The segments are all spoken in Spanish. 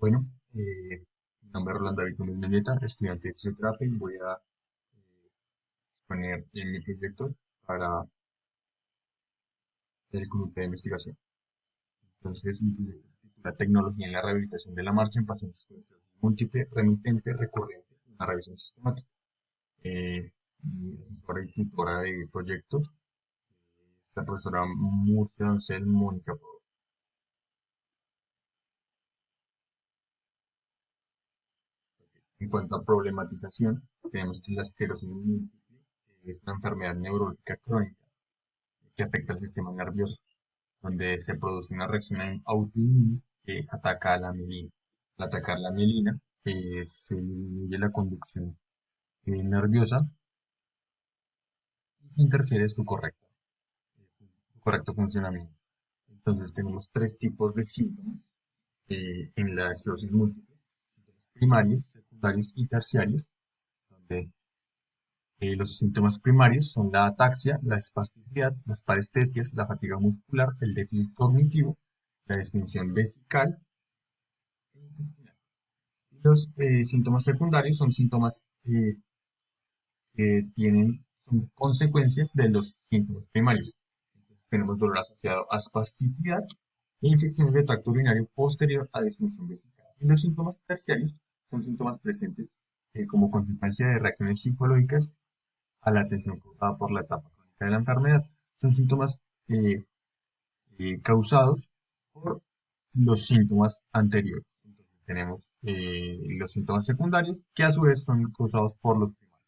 Bueno, mi nombre es Rolando David Gómez Mendieta, estudiante de fisioterapia y voy a poner en mi proyecto para el comité de investigación. Entonces, mi proyecto se titula Tecnología en la rehabilitación de la marcha en pacientes con esclerosis múltiple, remitente, recurrente, una revisión sistemática. Mi asesora y tutora de proyecto es la profesora Murcia Doncel Mónica. En cuanto a problematización, tenemos que la esclerosis múltiple es una enfermedad neurológica crónica que afecta al sistema nervioso, donde se produce una reacción autoinmune que ataca a la mielina. Al atacar la mielina, se disminuye la conducción nerviosa y se interfiere su correcto funcionamiento. Entonces tenemos tres tipos de síntomas en la esclerosis múltiple: primarios, secundarios y terciarios, donde los síntomas primarios son la ataxia, la espasticidad, las parestesias, la fatiga muscular, el déficit cognitivo, la disfunción vesical e intestinal. Los síntomas secundarios son síntomas que son consecuencias de los síntomas primarios. Tenemos dolor asociado a espasticidad e infecciones de tracto urinario posterior a disfunción vesical. Y los síntomas terciarios son síntomas presentes como consecuencia de reacciones psicológicas a la atención causada por la etapa crónica de la enfermedad. Son síntomas causados por los síntomas anteriores. Entonces, tenemos los síntomas secundarios, que a su vez son causados por los primarios.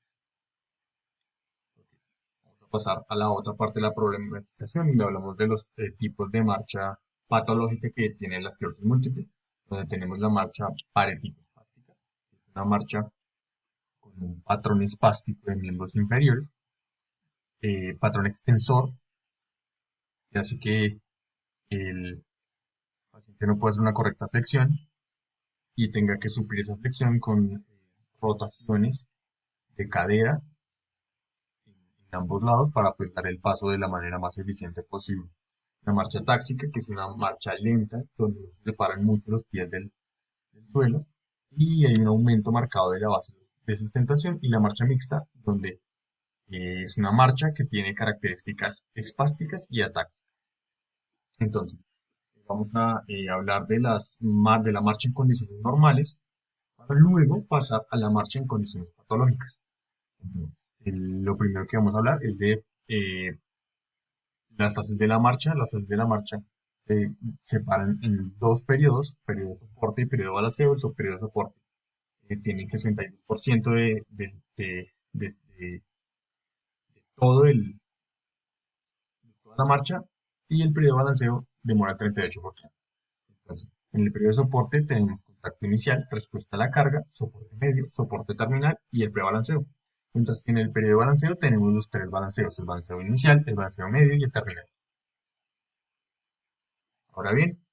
Vamos a pasar a la otra parte de la problematización, donde hablamos de los tipos de marcha patológica que tiene la esclerosis múltiple, donde tenemos la marcha paretíco-espástica, que es una marcha con un patrón espástico de miembros inferiores, patrón extensor, que hace que el paciente no pueda hacer una correcta flexión y tenga que suplir esa flexión con rotaciones de cadera en ambos lados para pues, dar el paso de la manera más eficiente posible. La marcha táxica, que es una marcha lenta, donde no se separan mucho los pies del suelo y hay un aumento marcado de la base de sustentación, y la marcha mixta, donde es una marcha que tiene características espásticas y atáxicas. Entonces, vamos a hablar de la marcha en condiciones normales para luego pasar a la marcha en condiciones patológicas. Entonces, lo primero que vamos a hablar es de las fases de la marcha. Las fases de la marcha se separan en dos periodos: periodo de soporte y periodo de balanceo. El periodo de soporte tiene el 62% todo de toda la marcha, y el periodo de balanceo demora el 38%. Entonces, en el periodo de soporte tenemos contacto inicial, respuesta a la carga, soporte medio, soporte terminal y el prebalanceo. Mientras que en el periodo de balanceo tenemos los tres balanceos: el balanceo inicial, el balanceo medio y el terminal. Ahora bien,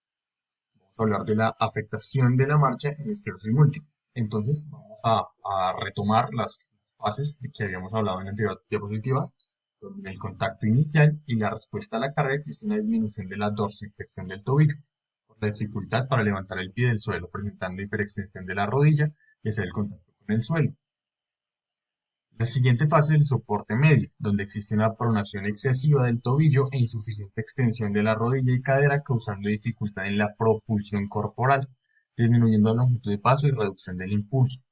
vamos a hablar de la afectación de la marcha en esclerosis múltiple. Entonces, vamos a retomar las fases de que habíamos hablado en la anterior diapositiva. En el contacto inicial y la respuesta a la carga existe una disminución de la dorsiflexión del tobillo, por la dificultad para levantar el pie del suelo, presentando hiperextensión de la rodilla y hacer el contacto con el suelo. La siguiente fase es el soporte medio, donde existe una pronación excesiva del tobillo e insuficiente extensión de la rodilla y cadera, causando dificultad en la propulsión corporal, disminuyendo la longitud de paso y reducción del impulso.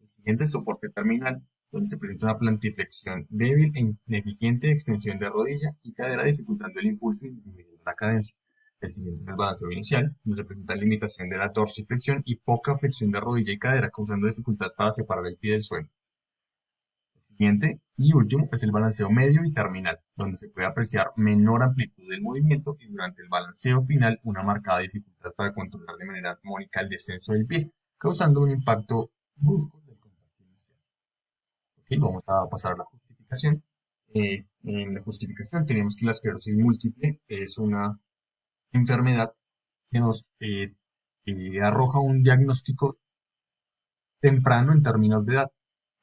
El siguiente es soporte terminal, donde se presenta una plantiflexión débil e ineficiente, extensión de rodilla y cadera, dificultando el impulso y disminuyendo la cadencia. El siguiente es el balanceo inicial, donde se presenta limitación de la dorsiflexión y poca flexión de rodilla y cadera, causando dificultad para separar el pie del suelo. El siguiente y último es el balanceo medio y terminal, donde se puede apreciar menor amplitud del movimiento y durante el balanceo final una marcada dificultad para controlar de manera armónica el descenso del pie, causando un impacto brusco del contacto inicial. Ok, vamos a pasar a la justificación. En la justificación tenemos que la esclerosis múltiple es una enfermedad que nos arroja un diagnóstico temprano en términos de edad.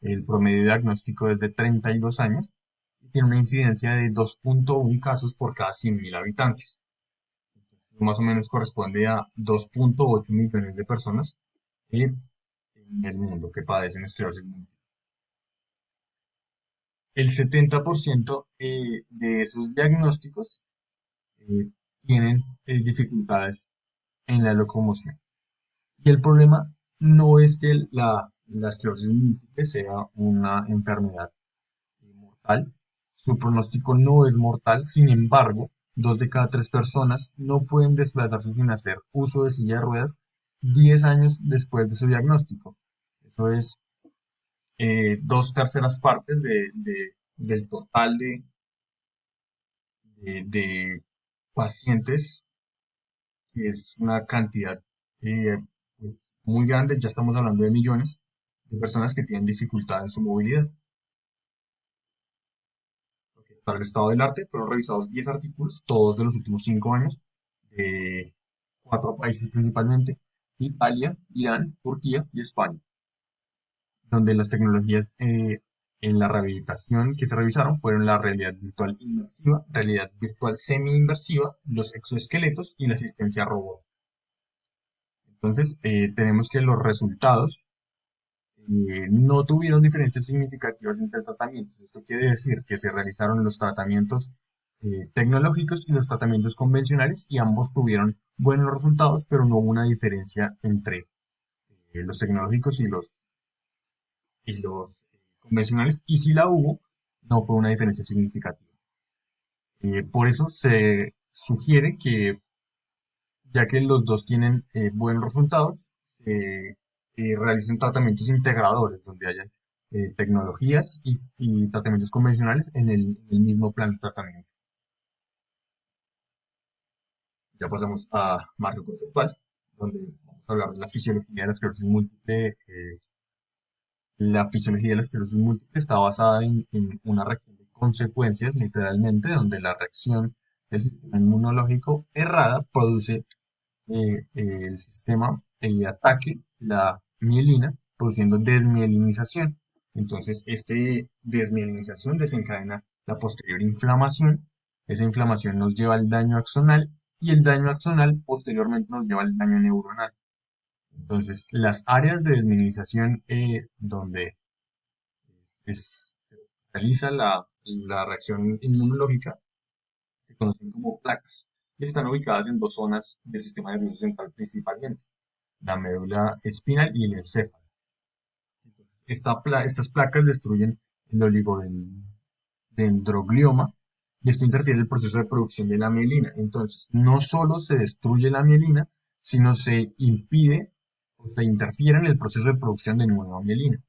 El promedio diagnóstico es de 32 años y tiene una incidencia de 2.1 casos por cada 100.000 habitantes. Más o menos corresponde a 2,8 millones de personas en el mundo que padecen esclerosis múltiple. El 70% de esos diagnósticos eh, tienen dificultades en la locomoción. Y el problema no es que la esclerosis múltiple sea una enfermedad mortal. Su pronóstico no es mortal, sin embargo, 2 de cada 3 personas no pueden desplazarse sin hacer uso de silla de ruedas 10 años después de su diagnóstico. Eso es 2/3 partes del total de pacientes, que es una cantidad pues, muy grande. Ya estamos hablando de millones de personas que tienen dificultad en su movilidad. Para el estado del arte fueron revisados 10 artículos, todos de los últimos 5 años, de 4 países principalmente: Italia, Irán, Turquía y España, donde las tecnologías en la rehabilitación que se revisaron fueron la realidad virtual inmersiva, realidad virtual semi-inmersiva, los exoesqueletos y la asistencia robot. Entonces, tenemos que los resultados no tuvieron diferencias significativas entre tratamientos. Esto quiere decir que se realizaron los tratamientos tecnológicos y los tratamientos convencionales, y ambos tuvieron buenos resultados, pero no hubo una diferencia entre los tecnológicos y los convencionales, y si la hubo, no fue una diferencia significativa. Por eso se sugiere que, ya que los dos tienen buenos resultados, realicen tratamientos integradores donde haya tecnologías y tratamientos convencionales en el mismo plan de tratamiento. Ya pasamos a marco conceptual, donde vamos a hablar de la fisiología de la esclerosis múltiple. La fisiología de la esclerosis múltiple está basada en una reacción de consecuencias, literalmente, donde la reacción del sistema inmunológico errada produce el sistema ataque la mielina, produciendo desmielinización. Entonces, este desmielinización desencadena la posterior inflamación. Esa inflamación nos lleva al daño axonal, y el daño axonal posteriormente nos lleva al daño neuronal. Entonces, las áreas de desmielinización donde se realiza la reacción inmunológica se conocen como placas y están ubicadas en 2 zonas del sistema nervioso central principalmente: la médula espinal y el encéfalo. Estas placas destruyen el oligodendroglioma, y esto interfiere en el proceso de producción de la mielina. Entonces, no solo se destruye la mielina, sino se impide o se interfiere en el proceso de producción de nueva mielina.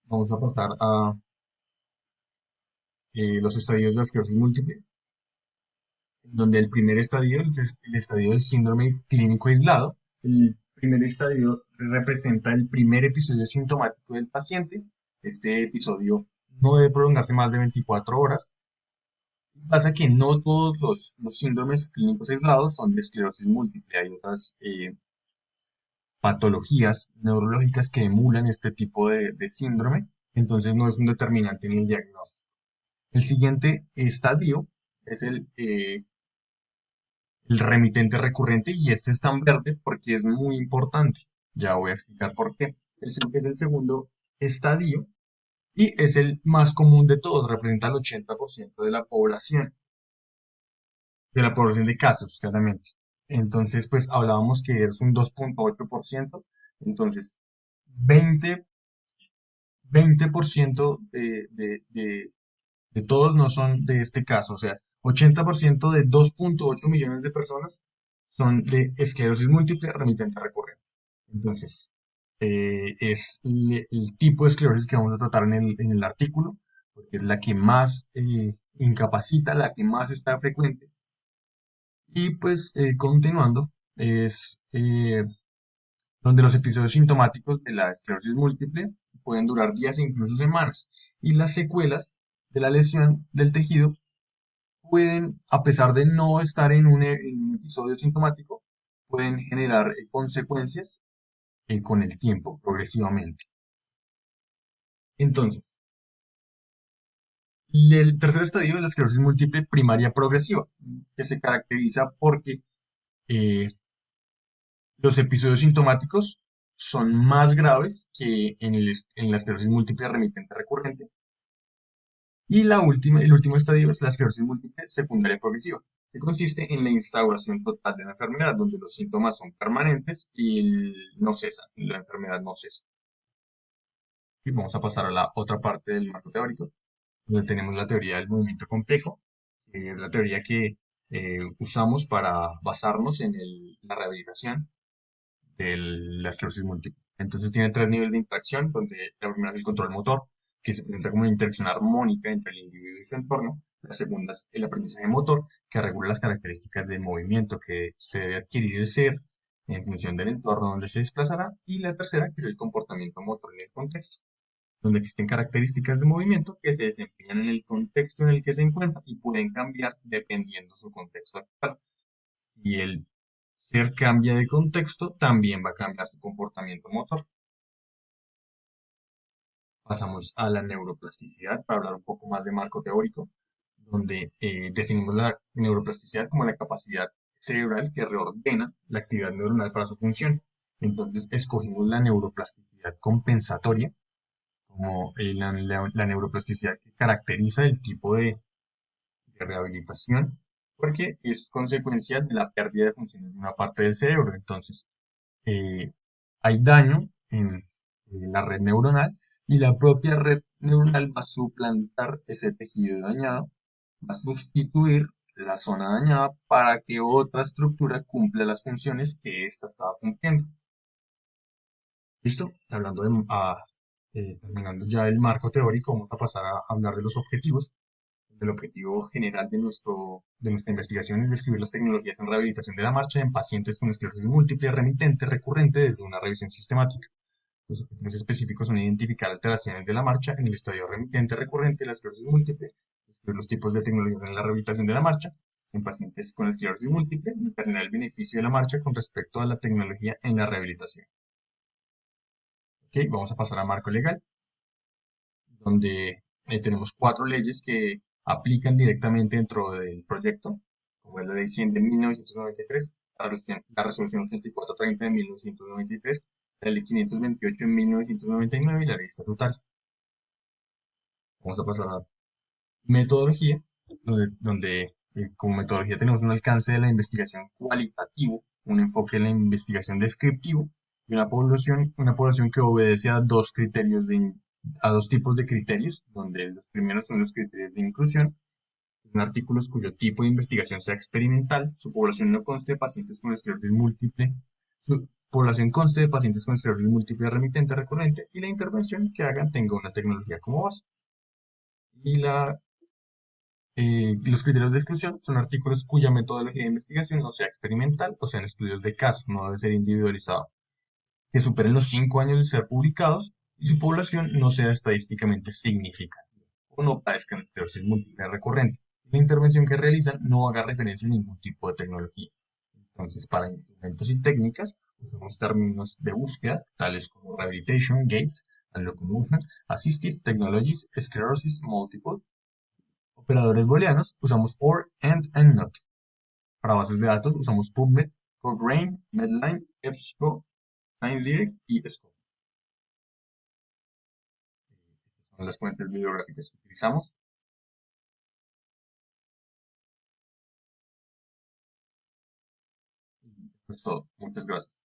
Vamos a pasar a los estadios de la esclerosis múltiple, donde el primer estadio es el estadio del síndrome clínico aislado. El primer estadio representa el primer episodio sintomático del paciente. Este episodio no debe prolongarse más de 24 horas. Pasa que no todos los síndromes clínicos aislados son de esclerosis múltiple. Hay otras patologías neurológicas que emulan este tipo de síndrome, entonces no es un determinante en el diagnóstico. El siguiente estadio es el remitente recurrente, y este está en verde porque es muy importante. Ya voy a explicar por qué. Es el segundo estadio y es el más común de todos, representa el 80% de la población de casos, claramente. Entonces, pues hablábamos que es un 2,8%. Entonces, 20, 20% de todos no son de este caso. O sea, 80% de 2,8 millones de personas son de esclerosis múltiple remitente recurrente. Entonces, es el tipo de esclerosis que vamos a tratar en el artículo, porque es la que más incapacita, la que más está frecuente. Y pues, continuando, es donde los episodios sintomáticos de la esclerosis múltiple pueden durar días e incluso semanas, y las secuelas de la lesión del tejido pueden, a pesar de no estar en un episodio sintomático, pueden generar consecuencias con el tiempo, progresivamente. Entonces, Y el tercer estadio es la esclerosis múltiple primaria progresiva, que se caracteriza porque eh, los episodios sintomáticos son más graves que en la esclerosis múltiple remitente recurrente. Y el último estadio es la esclerosis múltiple secundaria progresiva, que consiste en la instauración total de la enfermedad, donde los síntomas son permanentes y no cesan, la enfermedad no cesa. Y vamos a pasar a la otra parte del marco teórico, donde tenemos la teoría del movimiento complejo, que es la teoría que usamos para basarnos en la rehabilitación de la esclerosis múltiple. Entonces tiene tres niveles de interacción, donde la primera es el control motor, que se presenta como una interacción armónica entre el individuo y su entorno. La segunda es el aprendizaje motor, que regula las características del movimiento que se debe adquirir el ser en función del entorno donde se desplazará. Y la tercera, que es el comportamiento motor en el contexto, donde existen características de movimiento que se desempeñan en el contexto en el que se encuentra y pueden cambiar dependiendo su contexto actual. Si el ser cambia de contexto, también va a cambiar su comportamiento motor. Pasamos a la neuroplasticidad para hablar un poco más de marco teórico, donde definimos la neuroplasticidad como la capacidad cerebral que reordena la actividad neuronal para su función. Entonces, escogimos la neuroplasticidad compensatoria como la neuroplasticidad que caracteriza el tipo de rehabilitación, porque es consecuencia de la pérdida de funciones de una parte del cerebro. Entonces, eh, hay daño en la red neuronal y la propia red neuronal va a suplantar ese tejido dañado, va a sustituir la zona dañada para que otra estructura cumpla las funciones que ésta estaba cumpliendo. ¿Listo? Terminando ya el marco teórico, vamos a pasar a hablar de los objetivos. El objetivo general de nuestra investigación es describir las tecnologías en rehabilitación de la marcha en pacientes con esclerosis múltiple remitente recurrente desde una revisión sistemática. Los objetivos específicos son identificar alteraciones de la marcha en el estadio remitente recurrente de la esclerosis múltiple, describir los tipos de tecnologías en la rehabilitación de la marcha en pacientes con esclerosis múltiple y determinar el beneficio de la marcha con respecto a la tecnología en la rehabilitación. Ok, vamos a pasar a marco legal, donde tenemos cuatro leyes que aplican directamente dentro del proyecto, como es la ley 100 de 1993, la resolución 8430 de 1993, la ley 528 de 1999 y la ley estatal. Vamos a pasar a metodología, donde como metodología tenemos un alcance de la investigación cualitativo, un enfoque en la investigación descriptivo y una población que obedece a a dos tipos de criterios, donde los primeros son los criterios de inclusión, en artículos cuyo tipo de investigación sea experimental, su población no conste de pacientes con esclerosis múltiple, su población conste de pacientes con esclerosis múltiple remitente recurrente y la intervención que hagan tenga una tecnología como base. Y los criterios de exclusión son artículos cuya metodología de investigación no sea experimental o sean estudios de caso, no debe ser individualizado, que superen los 5 años de ser publicados y su población no sea estadísticamente significativa o no padezcan esclerosis múltiple recurrente. La intervención que realizan no haga referencia a ningún tipo de tecnología. Entonces, para instrumentos y técnicas, usamos términos de búsqueda tales como Rehabilitation, Gait and Locomotion, Assistive Technologies, Sclerosis Multiple. Operadores booleanos usamos OR, AND NOT. Para bases de datos usamos PubMed, Cochrane, Medline, EBSCO, ScienceDirect y Scope. Estas son las fuentes bibliográficas que utilizamos. Y esto es todo. Muchas gracias.